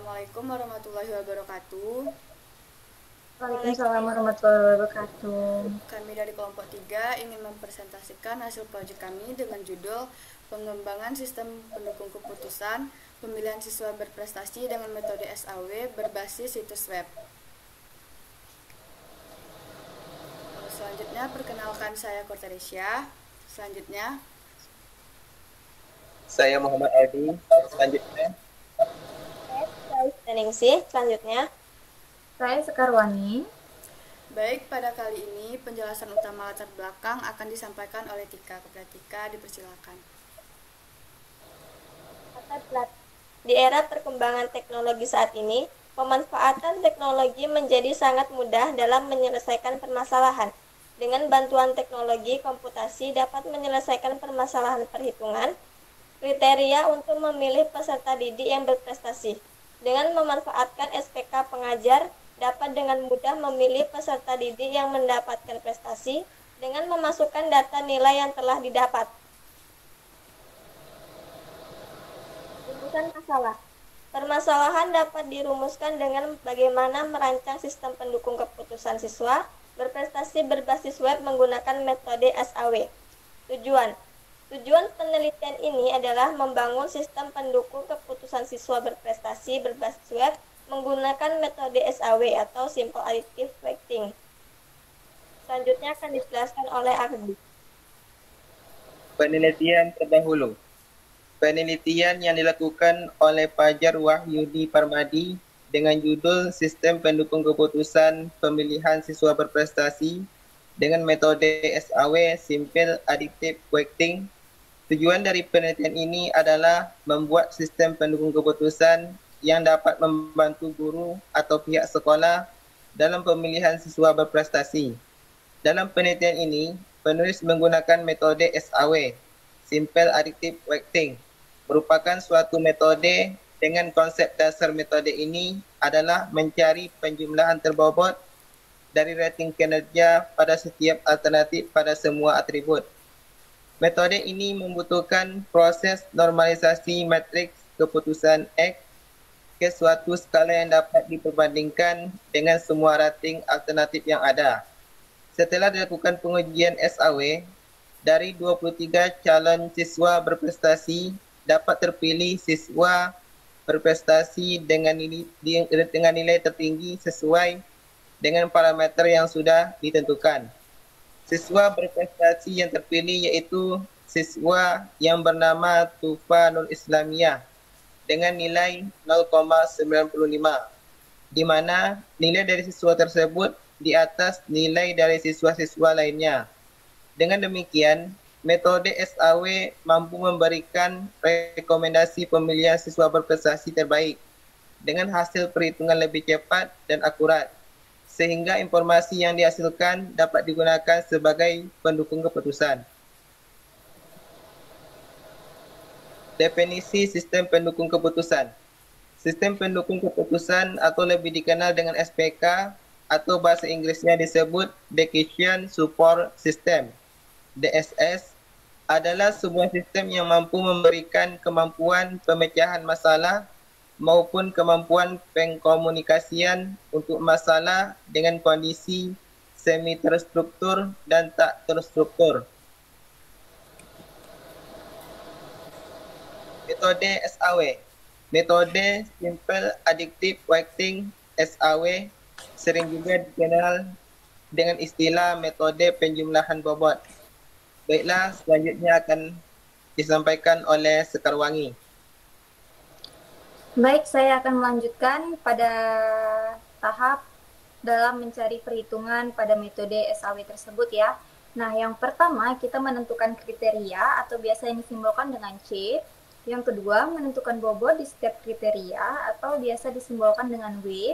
Assalamualaikum warahmatullahi wabarakatuh. Waalaikumsalam warahmatullahi wabarakatuh. Kami dari kelompok 3 ingin mempresentasikan hasil proyek kami dengan judul Pengembangan Sistem Pendukung Keputusan Pemilihan Siswa Berprestasi dengan Metode SAW berbasis situs web. Selanjutnya, perkenalkan saya Corteresia. Selanjutnya, Saya Muhammad Aldi. Selanjutnya, Selanjutnya, Saya Sekarwani. baik, pada kali ini penjelasan utama latar belakang akan disampaikan oleh Tika. Kepada Tika, dipersilakan. di era perkembangan teknologi saat ini, pemanfaatan teknologi menjadi sangat mudah dalam menyelesaikan permasalahan. Dengan bantuan teknologi komputasi dapat menyelesaikan permasalahan perhitungan, kriteria untuk memilih peserta didik yang berprestasi. Dengan memanfaatkan SPK pengajar, dapat dengan mudah memilih peserta didik yang mendapatkan prestasi dengan memasukkan data nilai yang telah didapat. Rumusan masalah. Permasalahan dapat dirumuskan dengan bagaimana merancang sistem pendukung keputusan siswa berprestasi berbasis web menggunakan metode SAW. Tujuan penelitian ini adalah membangun sistem pendukung keputusan siswa berprestasi berbasis web menggunakan metode SAW atau Simple Additive Weighting. Selanjutnya akan dijelaskan oleh Ardi. penelitian terdahulu. Penelitian yang dilakukan oleh Fajar Wahyudi Parmadi dengan judul Sistem Pendukung Keputusan Pemilihan Siswa Berprestasi dengan metode SAW Simple Additive Weighting. Tujuan dari penelitian ini adalah membuat sistem pendukung keputusan yang dapat membantu guru atau pihak sekolah dalam pemilihan siswa berprestasi. Dalam penelitian ini, penulis menggunakan metode SAW, Simple Additive Weighting, merupakan suatu metode dengan konsep dasar metode ini adalah mencari penjumlahan terbobot dari rating kinerja pada setiap alternatif pada semua atribut. Metode ini membutuhkan proses normalisasi matriks keputusan X ke suatu skala yang dapat diperbandingkan dengan semua rating alternatif yang ada. Setelah dilakukan pengujian SAW, dari 23 calon siswa berprestasi dapat terpilih siswa berprestasi dengan nilai tertinggi sesuai dengan parameter yang sudah ditentukan. Siswa berprestasi yang terpilih yaitu siswa yang bernama Tufa Nur Islamiyah dengan nilai 0,95, di mana nilai dari siswa tersebut di atas nilai dari siswa-siswa lainnya. Dengan demikian, metode SAW mampu memberikan rekomendasi pemilihan siswa berprestasi terbaik dengan hasil perhitungan lebih cepat dan akurat, sehingga informasi yang dihasilkan dapat digunakan sebagai pendukung keputusan. Definisi sistem pendukung keputusan. Sistem pendukung keputusan atau lebih dikenal dengan SPK atau bahasa Inggrisnya disebut Decision Support System, DSS, adalah sebuah sistem yang mampu memberikan kemampuan pemecahan masalah maupun kemampuan pengkomunikasian untuk masalah dengan kondisi semi terstruktur dan tak terstruktur. Metode SAW. Metode Simple Additive Weighting SAW sering juga dikenal dengan istilah metode penjumlahan bobot. Baiklah, selanjutnya akan disampaikan oleh Sekarwangi. Baik, saya akan melanjutkan pada tahap dalam mencari perhitungan pada metode SAW tersebut ya. Nah, yang pertama kita menentukan kriteria atau biasa yang disimbolkan dengan C. Yang kedua, menentukan bobot di setiap kriteria atau biasa disimbolkan dengan W.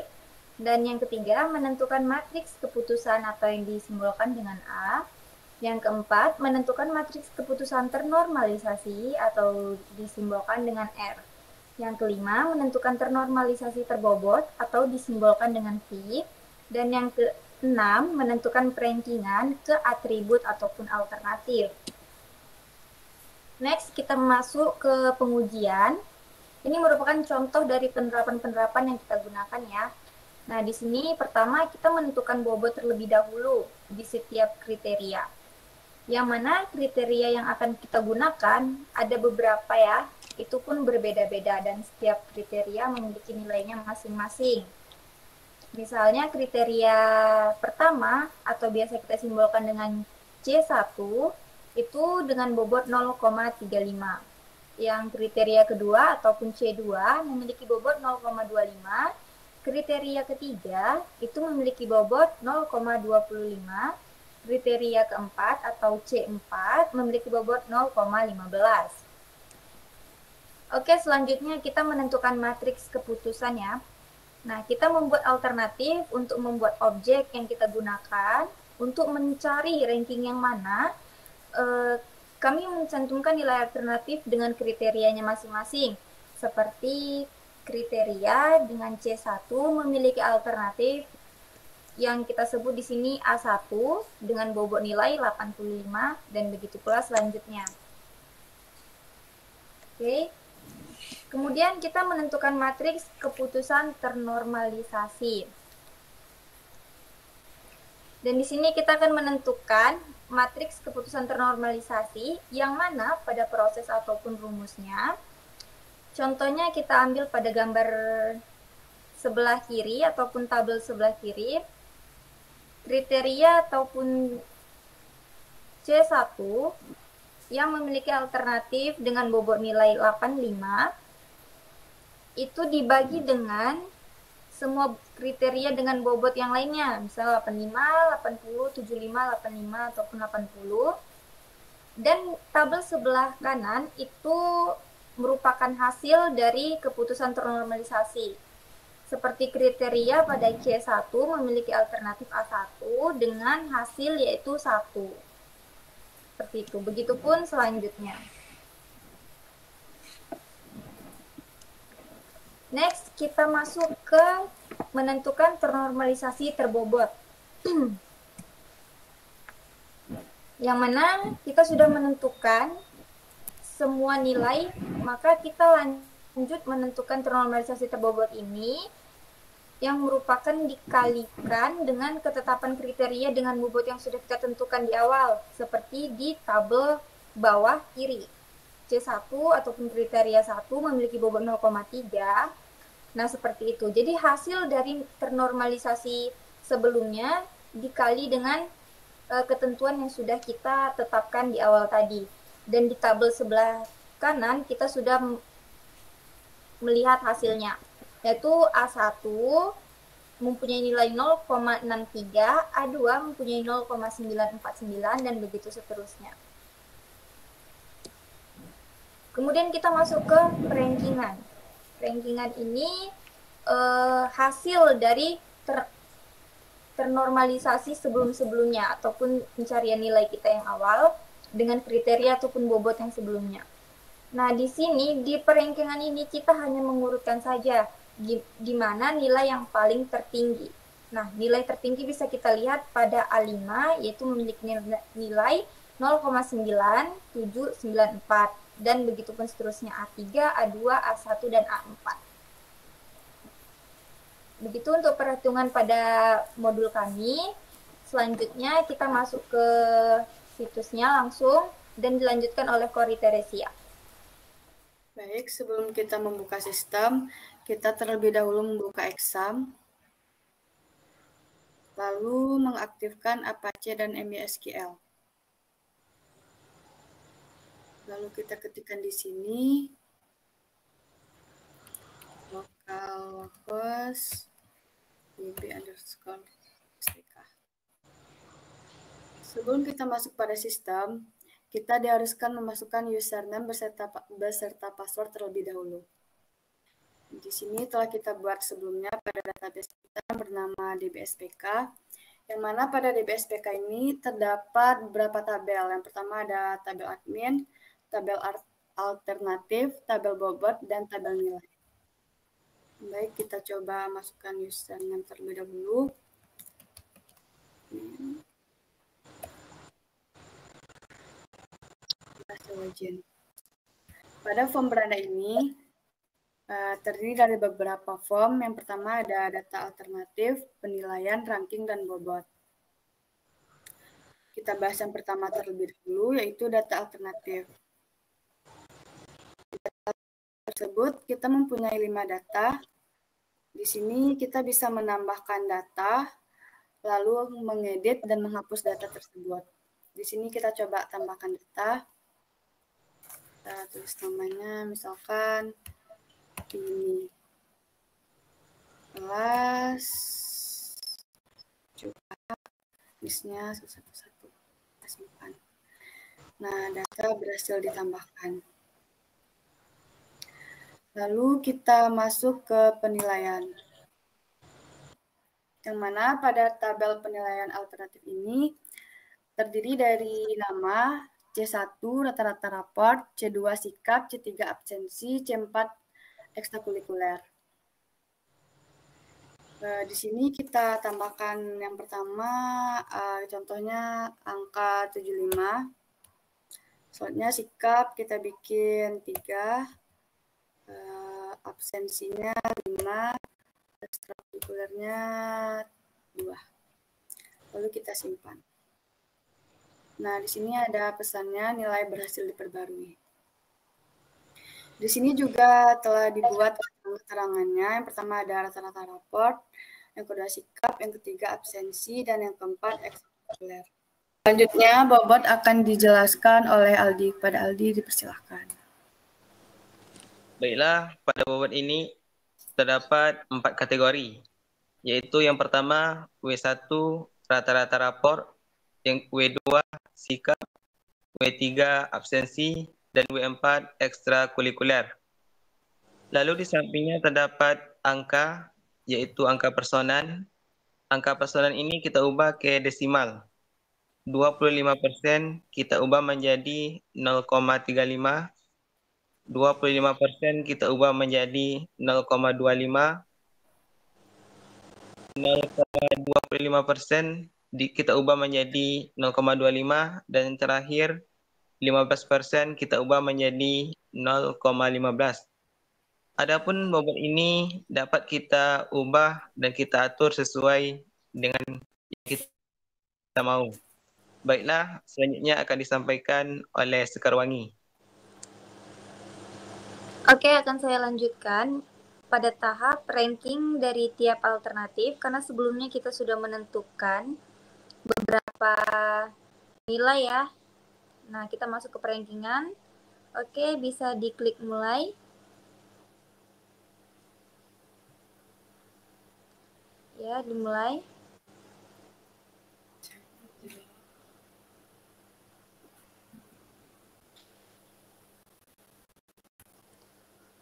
Dan yang ketiga, menentukan matriks keputusan atau yang disimbolkan dengan A. Yang keempat, menentukan matriks keputusan ternormalisasi atau disimbolkan dengan R. Yang kelima, menentukan ternormalisasi terbobot atau disimbolkan dengan V. Dan yang keenam, menentukan perankingan ke atribut ataupun alternatif. Next, kita masuk ke pengujian. Ini merupakan contoh dari penerapan-penerapan yang kita gunakan ya. Nah, di sini pertama kita menentukan bobot terlebih dahulu di setiap kriteria. Yang mana kriteria yang akan kita gunakan ada beberapa ya, itu pun berbeda-beda dan setiap kriteria memiliki nilainya masing-masing. Misalnya kriteria pertama atau biasa kita simbolkan dengan C1 itu dengan bobot 0,35. Yang kriteria kedua ataupun C2 memiliki bobot 0,25. Kriteria ketiga itu memiliki bobot 0,25. Kriteria keempat atau C4 memiliki bobot 0,15. Oke, selanjutnya kita menentukan matriks keputusan ya. Nah, kita membuat alternatif untuk membuat objek yang kita gunakan untuk mencari ranking yang mana. Kami mencantumkan nilai alternatif dengan kriterianya masing-masing. Seperti kriteria dengan C1 memiliki alternatif yang kita sebut di sini A1 dengan bobot nilai 85 dan begitu pula selanjutnya. Oke. Kemudian kita menentukan matriks keputusan ternormalisasi. Dan di sini kita akan menentukan matriks keputusan ternormalisasi yang mana pada proses ataupun rumusnya. Contohnya kita ambil pada gambar sebelah kiri ataupun tabel sebelah kiri. Kriteria ataupun C1 yang memiliki alternatif dengan bobot nilai 85 itu dibagi dengan semua kriteria dengan bobot yang lainnya, misalnya 85, 80, 75, 85, ataupun 80. Dan tabel sebelah kanan itu merupakan hasil dari keputusan ternormalisasi. Seperti kriteria pada C1 memiliki alternatif A1 dengan hasil yaitu 1. Seperti itu. Begitupun selanjutnya. Next, kita masuk ke menentukan ternormalisasi terbobot. Yang mana kita sudah menentukan semua nilai, maka kita lanjut menentukan ternormalisasi terbobot ini yang merupakan dikalikan dengan ketetapan kriteria dengan bobot yang sudah kita tentukan di awal, seperti di tabel bawah kiri. C1 ataupun kriteria 1 memiliki bobot 0,3. Nah, seperti itu. Jadi hasil dari ternormalisasi sebelumnya dikali dengan ketentuan yang sudah kita tetapkan di awal tadi. Dan di tabel sebelah kanan kita sudah melihat hasilnya, yaitu A1 mempunyai nilai 0,63, A2 mempunyai 0,949, dan begitu seterusnya. Kemudian kita masuk ke rankingan. Rankingan ini hasil dari ternormalisasi sebelum-sebelumnya ataupun pencarian nilai kita yang awal dengan kriteria ataupun bobot yang sebelumnya. Nah, di sini di perankingan ini kita hanya mengurutkan saja di mana nilai yang paling tertinggi. Nah, nilai tertinggi bisa kita lihat pada A5 yaitu memiliki nilai 0,9794. Dan begitu pun seterusnya A3, A2, A1, dan A4. Begitu untuk perhitungan pada modul kami. Selanjutnya kita masuk ke situsnya langsung dan dilanjutkan oleh Kori Teresia. Baik, sebelum kita membuka sistem, kita terlebih dahulu membuka exam, lalu mengaktifkan Apache dan MySQL. Lalu kita ketikkan di sini localhost db_stk. Sebelum kita masuk pada sistem, kita diharuskan memasukkan username beserta password terlebih dahulu. Di sini telah kita buat sebelumnya pada database kita bernama dbSPK, yang mana pada dbSPK ini terdapat beberapa tabel. Yang pertama ada tabel admin, tabel alternatif, tabel bobot, dan tabel nilai. Baik, kita coba masukkan username terlebih dahulu. Pada form beranda ini, Terdiri dari beberapa form. Yang pertama ada data alternatif, penilaian, ranking, dan bobot. Kita bahas yang pertama terlebih dahulu, yaitu data alternatif. Data tersebut kita mempunyai 5 data. Di sini kita bisa menambahkan data, lalu mengedit dan menghapus data tersebut. Di sini kita coba tambahkan data. Kita tulis namanya, misalkan ini kelas, coba listnya satu-satu, kita simpan. Nah, data berhasil ditambahkan. Lalu kita masuk ke penilaian. Yang mana pada tabel penilaian alternatif ini terdiri dari nama, C1 rata-rata raport, C2 sikap, C3 absensi, C4 ekstrakurikuler. Di sini kita tambahkan yang pertama, contohnya angka 75. Selanjutnya sikap kita bikin 3, absensinya 5, ekstrakurikulernya 2. Lalu kita simpan. Nah, di sini ada pesannya nilai berhasil diperbarui. Di sini juga telah dibuat keterangannya. Yang pertama ada rata-rata raport, yang kedua sikap, yang ketiga absensi, dan yang keempat ekstrakurikuler. Selanjutnya, bobot akan dijelaskan oleh Aldi. Pada Aldi, dipersilahkan. Baiklah, pada bobot ini terdapat 4 kategori, yaitu yang pertama W1 rata-rata rapor, yang W2 sikap, W3 absensi, dan W4 ekstrakurikuler. Lalu di sampingnya terdapat angka, yaitu angka personan. Angka personan ini kita ubah ke desimal. 25% kita ubah menjadi 0,35, 25% kita ubah menjadi 0,25, 0,25% kita ubah menjadi 0,25, dan yang terakhir 15% kita ubah menjadi 0,15. Adapun bobot ini dapat kita ubah dan kita atur sesuai dengan yang kita mau. Baiklah, selanjutnya akan disampaikan oleh Sekarwangi. Oke, akan saya lanjutkan pada tahap ranking dari tiap alternatif, karena sebelumnya kita sudah menentukan beberapa nilai ya. Nah, kita masuk ke perankingan. Oke, bisa diklik mulai. Ya, dimulai.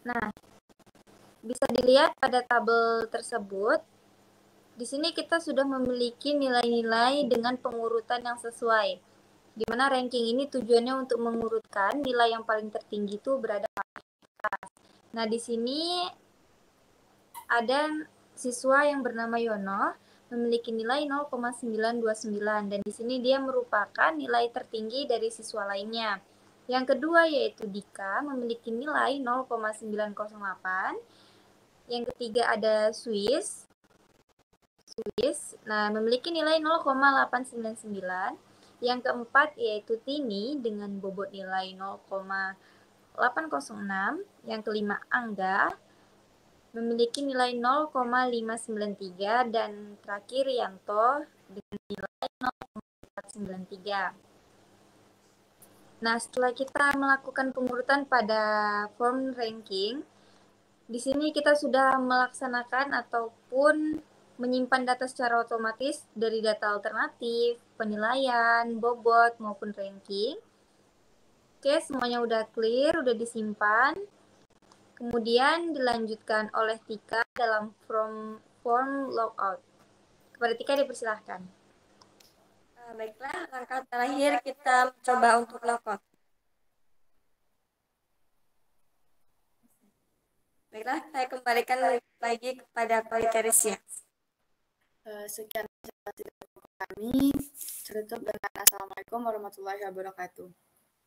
Nah, bisa dilihat pada tabel tersebut. Di sini kita sudah memiliki nilai-nilai dengan pengurutan yang sesuai. Di mana ranking ini tujuannya untuk mengurutkan nilai yang paling tertinggi itu berada pada atas. Nah, di sini ada siswa yang bernama Yono memiliki nilai 0,929, dan di sini dia merupakan nilai tertinggi dari siswa lainnya. Yang kedua yaitu Dika memiliki nilai 0,908. Yang ketiga ada Swiss. Nah, memiliki nilai 0,899. Yang keempat yaitu Tini dengan bobot nilai 0,806. Yang kelima Angga memiliki nilai 0,593, dan terakhir Yanto dengan nilai 0,493. Nah, setelah kita melakukan pengurutan pada form ranking, di sini kita sudah melaksanakan ataupun menyimpan data secara otomatis dari data alternatif, penilaian, bobot, maupun ranking. Oke, semuanya udah clear, udah disimpan. Kemudian dilanjutkan oleh Tika dalam form logout. Kepada Tika dipersilahkan. Baiklah, langkah terakhir kita coba untuk logout. Baiklah, saya kembalikan lagi kepada Koliterisya. Sekian presentasi dari kami. Tutup dengan Assalamualaikum warahmatullahi wabarakatuh.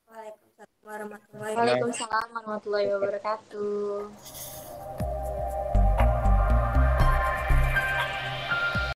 Waalaikumsalam warahmatullahi wabarakatuh. Waalaikumsalam warahmatullahi wabarakatuh.